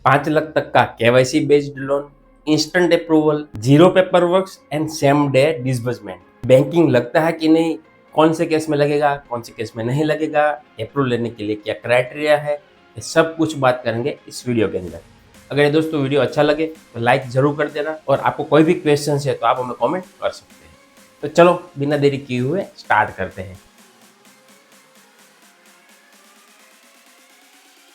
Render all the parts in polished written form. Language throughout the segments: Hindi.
5 लाख तक का KYC based loan, instant approval, zero paper works and same day disbursement. Banking लगता है कि नहीं, कौन से केस में लगेगा, कौन से केस में नहीं लगेगा, अप्रूवल लेने के लिए क्या क्राइटेरिया है, ये सब कुछ बात करेंगे इस वीडियो के अंदर। अगर ये दोस्तों वीडियो अच्छा लगे तो लाइक जरूर कर देना, और आपको कोई भी क्वेश्चन है तो आप हमें कमेंट कर सकते हैं। तो चलो बिना देरी किए हुए स्टार्ट करते हैं।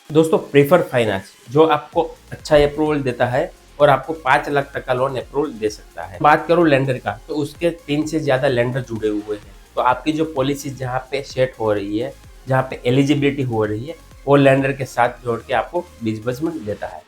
दोस्तों प्रेफर फाइनेंस जो आपको अच्छा अप्रूवल देता है और आपको 5 लाख तक का लोन अप्रूवल दे सकता है। बात करूं लेंडर का, तो उसके 3 से ज्यादा लेंडर जुड़े हुए हैं। तो आपकी जो पॉलिसी जहां पे सेट हो रही है, जहां पे एलिजिबिलिटी हो रही है, वो लेंडर के साथ जोड़ के आपको डिसबर्समेंट देता है।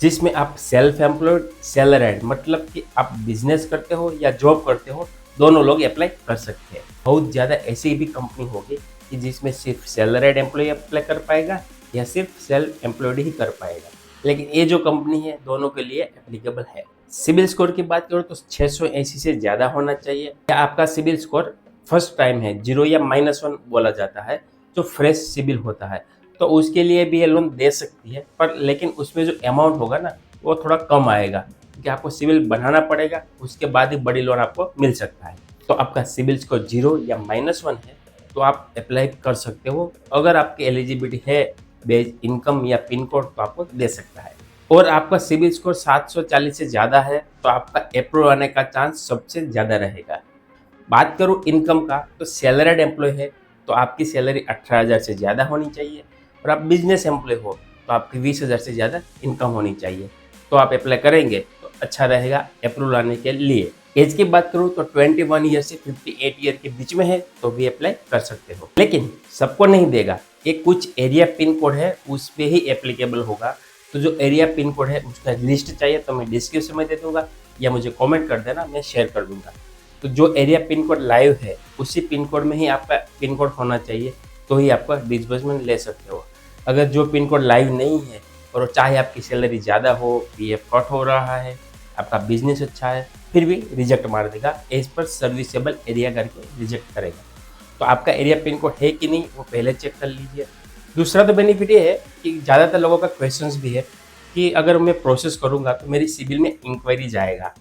जिसमें आप सेल्फ एम्प्लॉयड, सैलरीड, मतलब कि आप बिजनेस करते हो या जॉब करते हो, दोनों लोग अप्लाई कर सकते हैं। बहुत ज़्यादा ऐसी भी कंपनी होगी कि जिसमें सिर्फ सैलरीड एम्प्लॉय अप्लाई कर पाएगा या सिर्फ सेल्फ एम्प्लॉयड ही कर पाएगा, लेकिन ये जो कंपनी है दोनों के लिए एप्लीकेबल है। सिबिल स्कोर की बात करो तो 680 से ज़्यादा होना चाहिए। या आपका सिबिल स्कोर फर्स्ट टाइम है, 0 या -1 बोला जाता है, जो फ्रेश सिबिल होता है, तो उसके लिए भी ये लोन दे सकती है। पर लेकिन उसमें जो अमाउंट होगा ना, वो थोड़ा कम आएगा, क्योंकि आपको सिबिल बनाना पड़ेगा, उसके बाद ही बड़ी लोन आपको मिल सकता है। तो आपका सिबिल स्कोर 0 या -1 है तो आप अप्लाई कर सकते हो। अगर आपकी एलिजिबिलिटी है बेज इनकम या पिन कोड, तो आपको दे सकता है। और आपका सिबिल स्कोर 740 से ज़्यादा है तो आपका अप्रूव आने का चांस सबसे ज़्यादा रहेगा। बात करूँ इनकम का, तो सैलरीड एम्प्लॉय है तो आपकी सैलरी 18,000 से ज़्यादा होनी चाहिए, और आप बिजनेस एम्प्लॉय हो तो आपकी 20,000 से ज़्यादा इनकम होनी चाहिए। तो आप अप्लाई करेंगे तो अच्छा रहेगा अप्रूवल आने के लिए। एज की बात करूँ तो 21 ईयर से 58 ईयर के बीच में है तो भी अप्लाई कर सकते हो, लेकिन सबको नहीं देगा। ये कुछ एरिया पिन कोड है उस पर ही एप्लीकेबल होगा। तो जो एरिया पिन कोड है उसका लिस्ट चाहिए तो मैं डिस्क्रिप्शन में दे दूंगा, या मुझे कमेंट कर देना, मैं शेयर कर दूंगा। तो जो एरिया पिन कोड लाइव है उसी पिन कोड में ही आपका पिन कोड होना चाहिए, तो ही आपका डिसबर्समेंट ले सकते हो। अगर जो पिन कोड लाइव नहीं है और चाहे आपकी सैलरी ज़्यादा हो, पीएफ कट हो रहा है, आपका बिजनेस अच्छा है, फिर भी रिजेक्ट मार देगा, एज पर सर्विसेबल एरिया करके रिजेक्ट करेगा। तो आपका एरिया पिन कोड है कि नहीं वो पहले चेक कर लीजिए। दूसरा तो बेनिफिट ये है कि ज़्यादातर लोगों का क्वेश्चंस भी है कि अगर मैं प्रोसेस करूँगा तो मेरी सिबिल में इंक्वायरी जाएगा।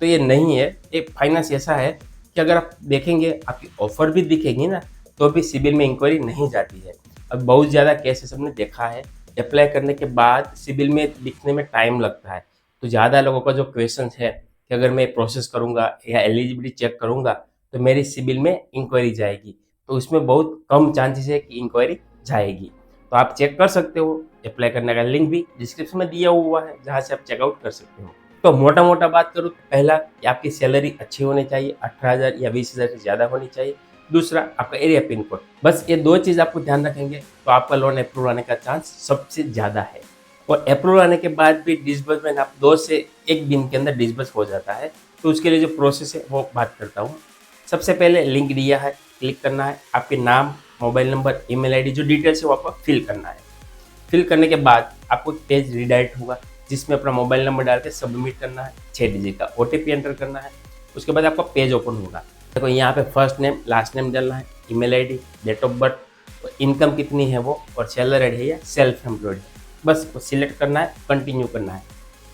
तो ये नहीं है। एक फाइनेंस ऐसा है कि अगर आप देखेंगे, आपकी ऑफर भी दिखेगी ना, तो भी सिबिल में इंक्वायरी नहीं जाती है। अब बहुत ज़्यादा केसेस हमने देखा है, अप्लाई करने के बाद सिबिल में दिखने में टाइम लगता है। तो ज़्यादा लोगों का जो क्वेश्चन है कि अगर मैं प्रोसेस करूँगा या एलिजिबिलिटी चेक करूँगा तो मेरी सिबिल में इंक्वायरी जाएगी, तो उसमें बहुत कम चांसेस है कि इंक्वायरी जाएगी। तो आप चेक कर सकते हो। अप्लाई करने का लिंक भी डिस्क्रिप्शन में दिया हुआ है, जहाँ से आप चेकआउट कर सकते हो। तो मोटा मोटा बात करूँ तो पहला कि आपकी सैलरी अच्छी होनी चाहिए, 18,000 या 20,000 से ज़्यादा होनी चाहिए। दूसरा आपका एरिया पिन कोड। बस ये 2 चीज़ आपको ध्यान रखेंगे तो आपका लोन अप्रूव आने का चांस सबसे ज़्यादा है। और अप्रूवल आने के बाद भी डिसबर्समेंट आप 2 से 1 दिन के अंदर डिसबर्स हो जाता है। तो उसके लिए जो प्रोसेस है वो बात करता हूँ। सबसे पहले लिंक दिया है, क्लिक करना है, आपके नाम, मोबाइल नंबर, ईमेल आईडी, जो डिटेल्स है वो आपको फिल करना है। फिल करने के बाद आपको पेज रीडायरेक्ट होगा, जिसमें अपना मोबाइल नंबर डाल के सबमिट करना है, 6 डिजिट का ओटीपी एंटर करना है। उसके बाद आपका पेज ओपन होगा। देखो यहाँ पे फर्स्ट नेम, लास्ट नेम डालना है, email ID, date of birth, income कितनी है वो, और सैलरीड है या सेल्फ एम्प्लॉयड है, बस वो सिलेक्ट करना है, कंटिन्यू करना है।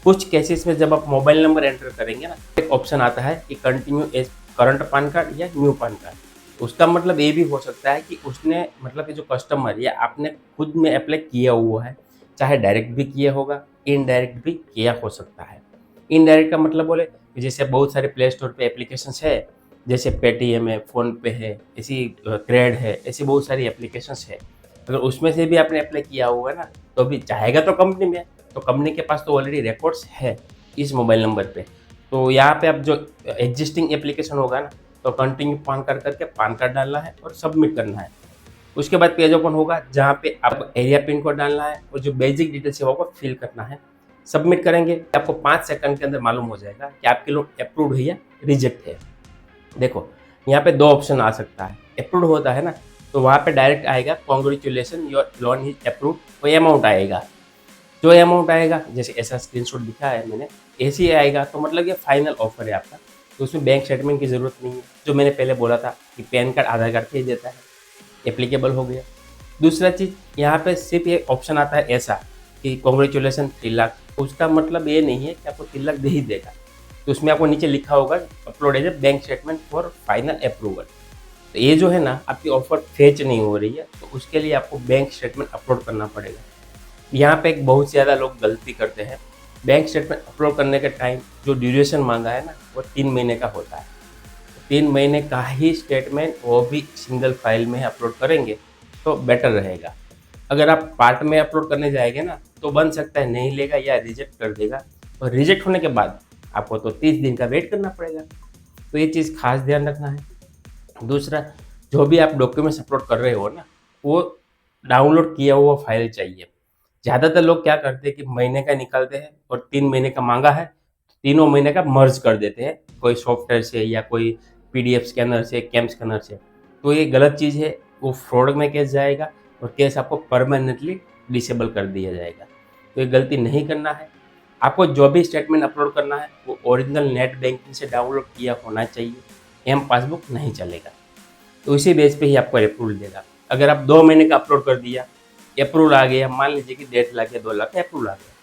कुछ केसेस में जब आप मोबाइल नंबर एंटर करेंगे ना, एक ऑप्शन आता है कि continue as current PAN card या न्यू पान कार्ड। उसका मतलब ये भी हो सकता है कि उसने, मतलब कि जो कस्टमर या आपने खुद में अप्लाई किया हुआ है, चाहे डायरेक्ट भी किया होगा, इनडायरेक्ट भी किया हो सकता है। इनडायरेक्ट का मतलब बोले कि जैसे बहुत सारे प्ले स्टोर पे एप्लीकेशंस है, जैसे पेटीएम है, फ़ोनपे है, ऐसी क्रेड है, ऐसी बहुत सारी एप्लीकेशंस है। अगर उसमें से भी आपने अप्लाई किया होगा ना, तो भी जाएगा तो कंपनी में, तो कंपनी के पास तो ऑलरेडी रिकॉर्ड्स है इस मोबाइल नंबर पे। तो यहाँ पे अब जो एग्जिस्टिंग एप्लीकेशन होगा ना, तो कंटिन्यू पान कार्ड करके पान कार्ड डालना है और सबमिट करना है। उसके बाद पेज ओपन होगा, जहाँ पे आपको एरिया पिन कोड डालना है और जो बेसिक डिटेल्स है वो आपको फिल करना है। सबमिट करेंगे, आपको 5 सेकंड के अंदर मालूम हो जाएगा कि आपके लोन अप्रूव्ड है या रिजेक्ट है। देखो यहाँ पे 2 ऑप्शन आ सकता है। अप्रूव्ड होता है ना, तो वहाँ पे डायरेक्ट आएगा congratulation your loan is approved, वो अमाउंट आएगा। जो अमाउंट आएगा, जैसे ऐसा स्क्रीनशॉट दिखा है मैंने, ऐसे ही आएगा, तो मतलब ये फाइनल ऑफर है आपका। तो उसमें बैंक स्टेटमेंट की ज़रूरत नहीं है। जो मैंने पहले बोला था कि पैन कार्ड, आधार कार्ड भेज देता है, एप्लीकेबल हो गया। दूसरा चीज़, यहाँ पे सिर्फ ये ऑप्शन आता है ऐसा कि कॉन्ग्रेचुलेसन 3 लाख तो उसका मतलब ये नहीं है कि आपको 3 लाख दे ही देगा। तो उसमें आपको नीचे लिखा होगा upload as a bank statement for final approval. तो ये जो है ना आपकी ऑफर फेच नहीं हो रही है, तो उसके लिए आपको बैंक स्टेटमेंट अपलोड करना पड़ेगा। यहाँ पे एक बहुत ज़्यादा लोग गलती करते हैं। बैंक स्टेटमेंट अपलोड करने के टाइम जो ड्यूरेशन मांगा है ना वो 3 महीने का होता है। 3 महीने का ही स्टेटमेंट वो भी सिंगल फाइल में अपलोड करेंगे तो बेटर रहेगा। अगर आप पार्ट में अपलोड करने जाएंगे ना तो बन सकता है नहीं लेगा या रिजेक्ट कर देगा, और रिजेक्ट होने के बाद आपको तो 30 दिन का वेट करना पड़ेगा। तो ये चीज़ खास ध्यान रखना है। दूसरा, जो भी आप डॉक्यूमेंट्स अपलोड कर रहे हो ना वो डाउनलोड किया हुआ फाइल चाहिए। ज़्यादातर लोग क्या करते हैं कि महीने का निकालते हैं और 3 महीने का मांगा है, तीनों महीने का मर्ज कर देते हैं कोई सॉफ्टवेयर से या कोई पीडीएफ स्कैनर से, कैम स्कैनर से। तो ये गलत चीज़ है, वो फ्रॉड में केस जाएगा और केस आपको परमानेंटली डिसेबल कर दिया जाएगा। तो ये गलती नहीं करना है। आपको जो भी स्टेटमेंट अपलोड करना है वो ओरिजिनल नेट बैंकिंग से डाउनलोड किया होना चाहिए, एम पासबुक नहीं चलेगा। तो उसी बेस पे ही आपको अप्रूवल देगा। अगर आप 2 महीने का अपलोड कर दिया, अप्रूवल आ गया, मान लीजिए कि 1.5 लाख या 2 लाख अप्रूवल आ गया,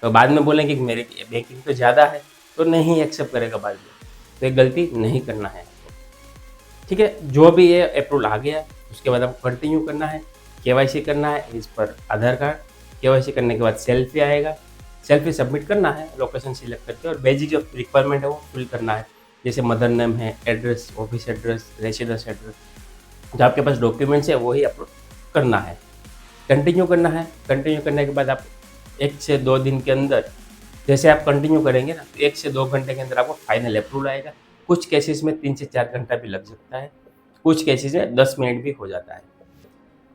तो बाद में बोलेंगे कि मेरे बैंकिंग तो ज़्यादा है, तो नहीं एक्सेप्ट करेगा बाद में। तो ये गलती नहीं करना है आपको, ठीक है। जो भी ये अप्रूवल आ गया उसके बाद आपको कंटिन्यू करना है, केवाईसी करना है इस पर आधार कार्ड, केवाईसी करने के बाद सेल्फी आएगा, सेल्फी सबमिट करना है लोकेशन सिलेक्ट करके, और बेसिक जो रिक्वायरमेंट है वो फिल करना है, जैसे मदर नेम है, address, office address, residence address, जो आपके पास डॉक्यूमेंट्स है वही अपलोड करना है। कंटिन्यू करना है। कंटिन्यू करने के बाद आप 1 से 2 दिन के अंदर, जैसे आप कंटिन्यू करेंगे ना तो 1 से 2 घंटे के अंदर आपको फाइनल अप्रूवल आएगा। कुछ केसेस में 3 से 4 घंटा भी लग सकता है, कुछ केसेस में 10 मिनट भी हो जाता है।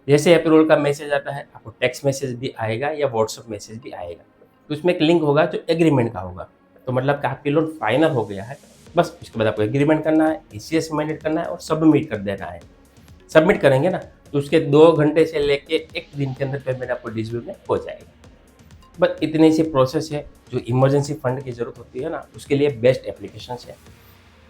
जैसे अप्रूवल का मैसेज आता है आपको टेक्स्ट मैसेज भी आएगा या व्हाट्सएप मैसेज भी आएगा। तो उसमें एक लिंक होगा जो एग्रीमेंट का होगा, तो मतलब कि आपकी लोन फाइनल हो गया है। बस उसके बाद आपको एग्रीमेंट करना है, ईसीएस सबमिट करना है और सबमिट कर देना है। सबमिट करेंगे ना तो उसके 2 घंटे से लेके 1 दिन के अंदर पेमेंट आपको डिजिटल में हो जाएगा। बस इतनी सी प्रोसेस है। जो इमरजेंसी फंड की ज़रूरत होती है ना उसके लिए बेस्ट एप्लीकेशंस है।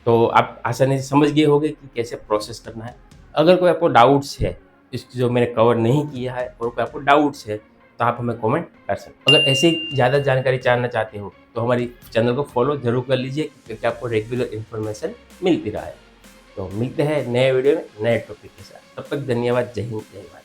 तो आप आसानी से समझ गए होंगे कि कैसे प्रोसेस करना है। अगर कोई आपको डाउट्स है, इस जो मैंने कवर नहीं किया है और कोई आपको डाउट्स है तो आप हमें कमेंट कर सकते हो। अगर ऐसी ज़्यादा जानकारी जानना चाहते हो तो हमारी चैनल को फॉलो ज़रूर कर लीजिए, क्योंकि आपको रेगुलर इन्फॉर्मेशन मिलती रहा है। तो मिलते हैं नए वीडियो में नए टॉपिक के साथ। तब तक धन्यवाद। जय हिंद, जय भारत।